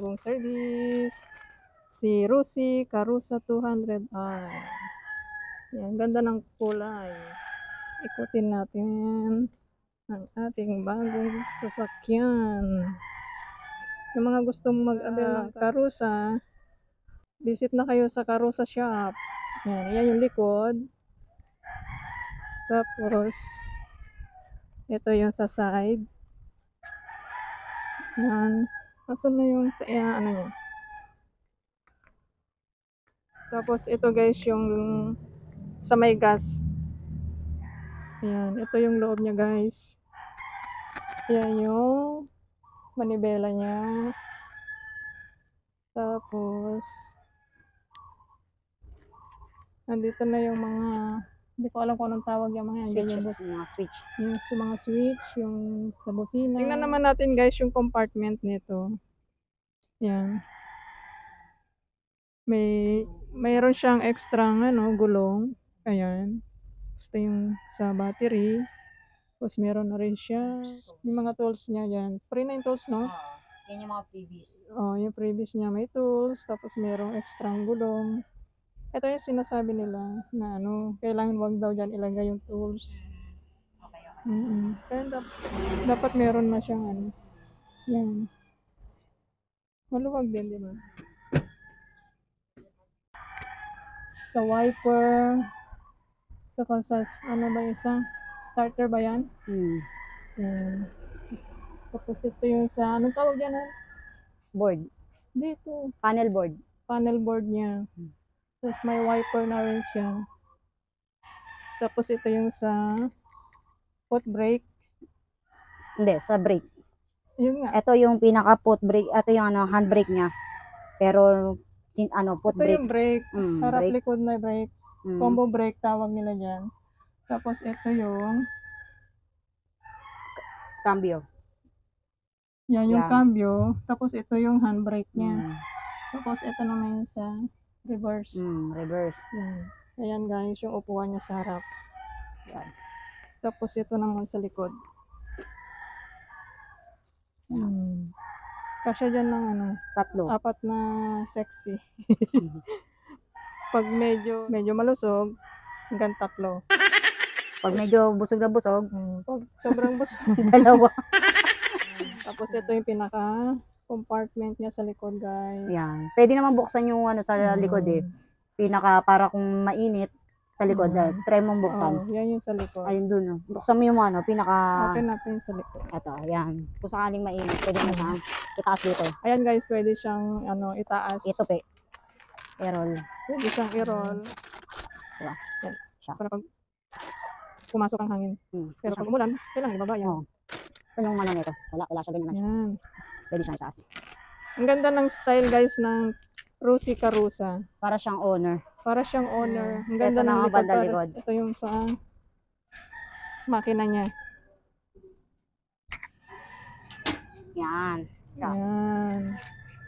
bagong service. Si Rusi Karusa 200i. Yan, ganda ng kulay. Ikutin natin ang ating bagong sasakyan. Yung mga gustong mag-avail ng Karusa, visit na kayo sa Karusa Shop. Yan yung likod. Tapos, ito yung sa side. Yan. Asan na yung sa ano niya? Tapos, ito guys, yung sa may gas. Yan. Ito yung loob niya guys. Yan yung manibela niya. Tapos, nandito na yung mga, hindi ko alam kung anong tawag yung mga yan. Yung mga switch. Yung sa mga switch, yung sa busina. Tingnan naman natin guys yung compartment nito. Yan. Mayroon siyang extra gulong. Ayan. Gusto yung sa battery. Tapos meron na rin siya. Yung mga tools niya yan. Free na yung tools, no? Yan yung mga previous. Yung previous niya may tools. Tapos merong extra gulong. Ito yung sinasabi nila na kailangan wag daw dyan ilagay yung tools. Okay. Kaya dapat meron na siyang yan. Maluwag din, di ba? Sa wiper. Saka sa, ba isa? Starter ba yan? Yan. Tapos ito yung sa, anong tawag yan? Board. Dito. Panel board. Panel board niya. Tapos may wiper na rin siya. Tapos ito yung sa foot brake. Hindi, sa brake. Yun nga. Ito yung pinaka foot brake. Ito yung handbrake niya. Pero foot ito brake. Yung brake. Harap brake. likod na brake. Combo brake tawag nila dyan. Tapos ito yung cambio. Yan yung cambio. Tapos ito yung handbrake niya. Tapos ito naman yung sa reverse. Reverse. Yan. Ayan guys, yung upuan niya sa harap. Yan. Tapos ito naman sa likod. Kasya dyan ng tatlo. 4 na sexy. Pag medyo malusog, hanggang 3. Pag medyo busog na busog, pag sobrang busog, 2. Tapos ito yung pinaka compartment niya sa likod, guys. Yan. Pwede naman buksan yung sa likod eh. Pinaka para kung mainit sa likod. Try mong buksan. Yan yung sa likod. Ayun dun. Buksan mo yung pinaka... Open natin sa likod. Ito, ayan. Kung sakaling mainit, pwede mo siyang itaas dito. Ayan guys, pwede siyang itaas. Ito pe. I-roll. Pwede siyang i-roll. Diba? Yan. Siya. Para pag pumasok ang hangin. Pero pag umulan, kailangan ibaba yan. Saan yung nito? Wala siya ganyan. Yan. Pwede siyang itaas. Ang ganda ng style guys ng Rusi Karusa. Para siyang owner. Para siyang owner. Ang ganda ng likod. Ito yung sa makina niya. Yan. Yan.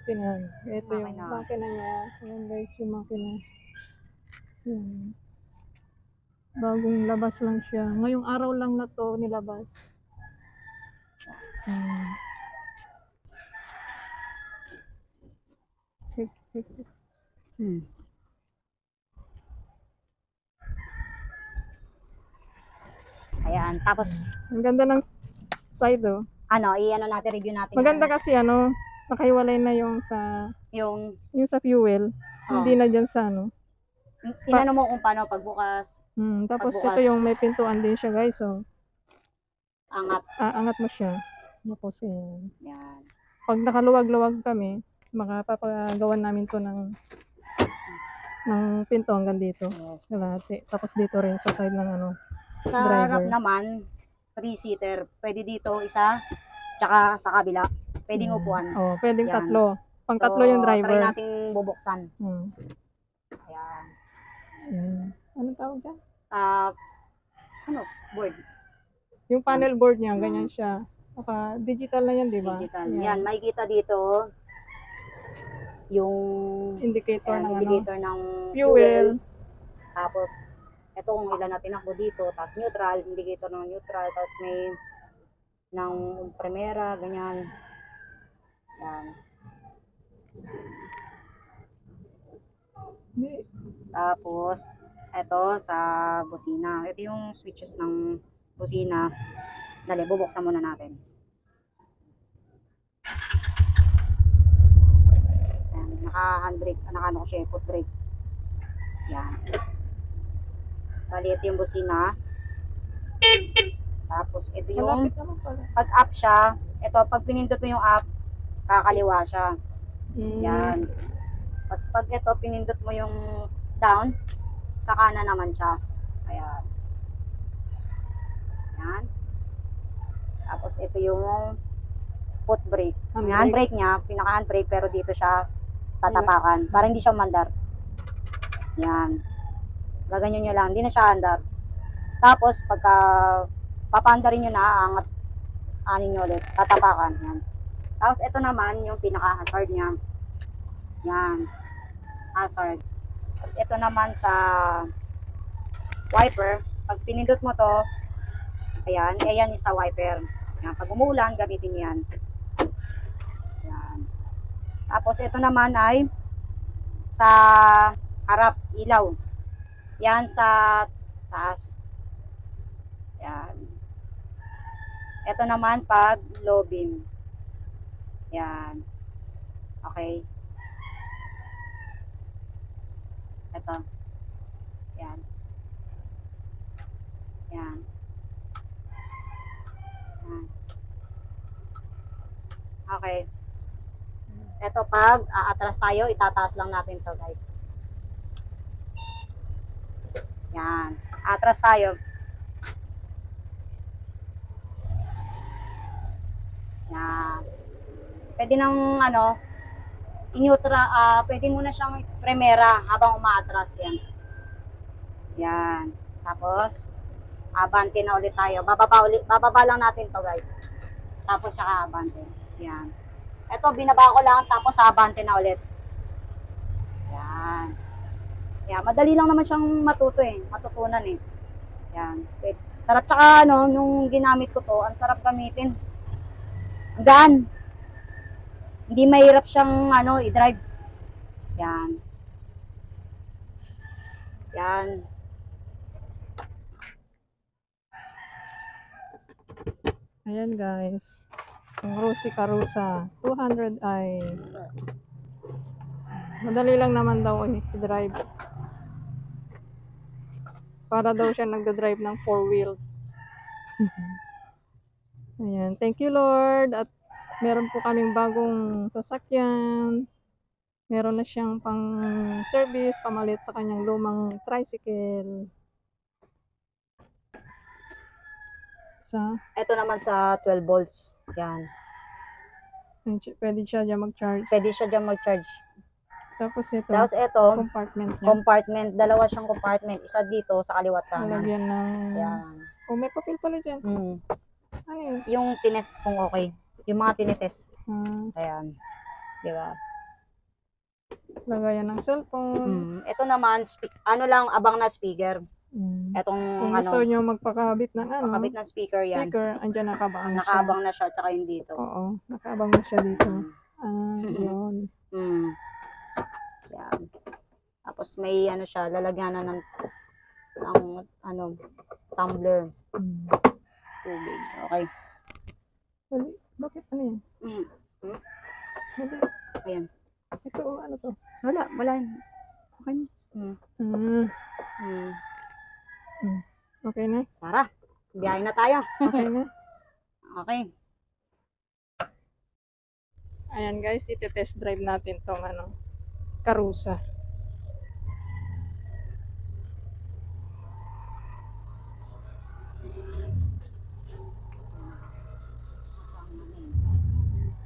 Tingnan. Ito yung makina niya. Ayan guys, yung makina. Yan. Bagong labas lang siya. Ngayong araw lang na to nilabas. Ayan, tapos ang ganda ng side natin, review natin. Maganda kasi nakahiwalay na yung sa sa fuel. Hindi na diyan sa Inano mo kung paano pagbukas. Tapos ito yung may pintuan din siya, guys. So angat. Angat mo siya. Tapos yan. Pag nakaluwag-luwag kami, makapapagawan namin to ng pinto hanggang dito. Kalahati. Tapos dito rin sa side ng sa harap naman 3-seater. Pwede dito isa, tsaka sa kabila pwedeng upuan. Pwedeng yan. 3. Pang 3 yung driver. Try nating bubuksan. Ayan. Anong tawag dyan? Board. Yung panel board niya, ganyan siya. Digital na yan, di ba? Digital. Yan, makikita dito yung indicator ng fuel. Tapos ito kung ilan natin ako dito, tapos neutral, indicator ng neutral, tapos may ng primera, ganyan. Yan. Tapos, ito sa busina. Ito yung switches ng busina. Dali, bubuksan muna natin. Ayan, naka-handbrake, naka-ano ko siya, foot brake. Yan. Bali, ito yung busina. Tapos, ito yung, Malapit naman pala. pag up siya, ito, pag pinindot mo yung up, kakaliwa siya. Yan. Tapos, pag ito, pinindot mo yung down, kakana naman siya. Ayan. Yan. Tapos, ito yung foot brake. Yung handbrake niya, pinaka-handbrake, pero dito siya tatapakan. Para hindi siya mandar. Yan. Gaganyan nyo lang. Hindi na siya andar. Tapos, pagka papandarin nyo na, aangat anin nyo ulit. Tatapakan. Yan. Tapos, ito naman yung pinaka-hazard niya. Yan. Hazard. Tapos, ito naman sa wiper. Pag pinindot mo to, ayan, ayan yung sa wiper. Yan. Pag umuulan, gamitin yan. Yan. Tapos, ito naman ay sa harap, ilaw. Yan sa taas. Yan. Ito naman pag low beam. Yan. Okay. Ito. Yan. Yan. Yan. Okay. Ito pag aatras tayo, itataas lang natin to guys. Yan. Atras tayo. Yan. Pwede nang ano, pwede mo na siyang primera habang umaatras yan. Yan. Tapos, abante na ulit tayo. Bababa lang natin to guys. Tapos saka abante. Yan. Ito, binaba ko lang, tapos abante na ulit. Yan. Yan. Madali lang naman siyang matutunan eh. Yan. Wait. Sarap tsaka ano, nung ginamit ko to, ang sarap gamitin. Ang gaan. Hindi mahirap siyang ano, i-drive. Yan. Yan. Ayan guys. Yung Rosy Carusa 200i. Madali lang naman daw i-drive. Para daw siya nagda-drive ng 4 wheels. Ayan. Thank you Lord. At meron po kaming bagong sasakyan. Meron na siyang pang service, pamalit sa kanyang lumang tricycle. Ito naman sa 12 volts. Yan. Pwede siya dyan mag-charge. Pwede siya dyan mag-charge. Tapos ito, compartment niya. Compartment. Dalawa siyang compartment. Isa dito sa kaliwat kanan. Lalagyan ng... Yan. Oh, may papel pala dyan. Ano yun? Yung tinest kung okay. Yung mga tinetest. Ayan. Diba? Lagayan ng cellphone. Ito naman, ano lang, abang na speaker. Etong Kung gusto nyo magpakabit ng ano, pakabit ng speaker yan. andyan nakaabang na siya. Nakaabang na siya, tsaka yung dito. Oo, nakaabang na siya dito. Yun. Yan. Tapos may ano siya, lalagyanan ng ano, tumbler. Tubig. Okay. Bakit ano yan? Ayan. Ito, ano to? Wala. Okay na. Okay na? Tara, biyahe na tayo. Okay na? Okay. Ayan guys, iti-test drive natin tong ano, Carusa.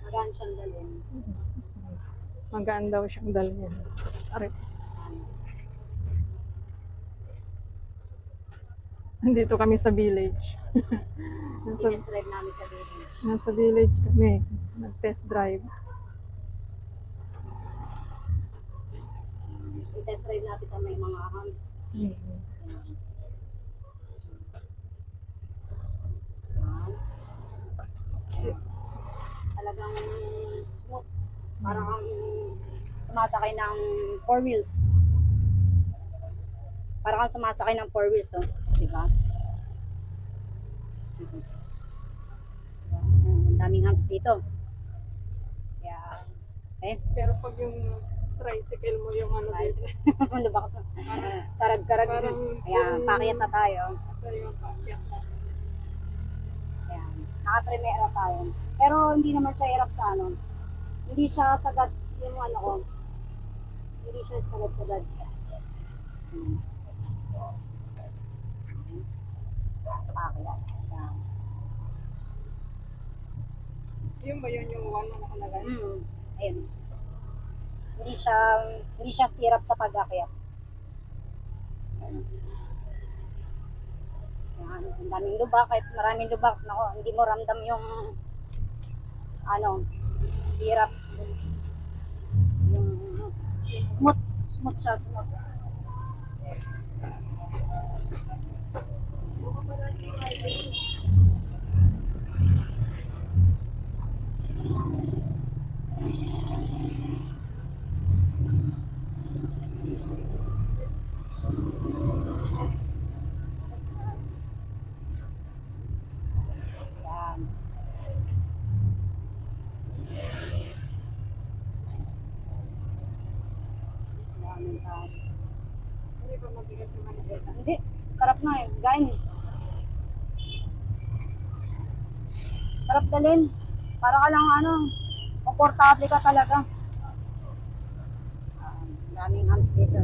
Magaan siyang dalhin. Magaan daw siyang dalhin. Aray. Nandito kami sa village. Test drive namin sa village. Nasa village kami. Nag-test drive. I-test drive natin sa may mga hams. Talagang smooth. Parang sumasakay ng 4 wheels. Para kang sumasakay ng 4 wheels, oh. Diba? Ang daming hams dito. Kaya, Pero pag yung tricycle mo yung ano dito, lubak. Karag-karag. parang Ayan, pakyat na tayo. ito yung pakyat na. Ayan, naka-primera tayo. Pero hindi naman siya hirap sa ano. Hindi siya sagad yung ano ko. Hindi siya sagad-sagad. Pakyat. Ayan. Yung ba yun yung one na nakalagay? Ayun. Hindi siya hirap sa pag-akyat. Ayan. Yan, ang daming lubak, kahit maraming lubak, nako, hindi mo ramdam yung ano, hirap. Yung smooth siya, smooth. Yan. Daming tao. Hindi ba mabigat yung manibela? Hindi, sarap na eh, gain. Sarap dalhin. Para ka lang ano, komportable ka talaga. Daming hams dito.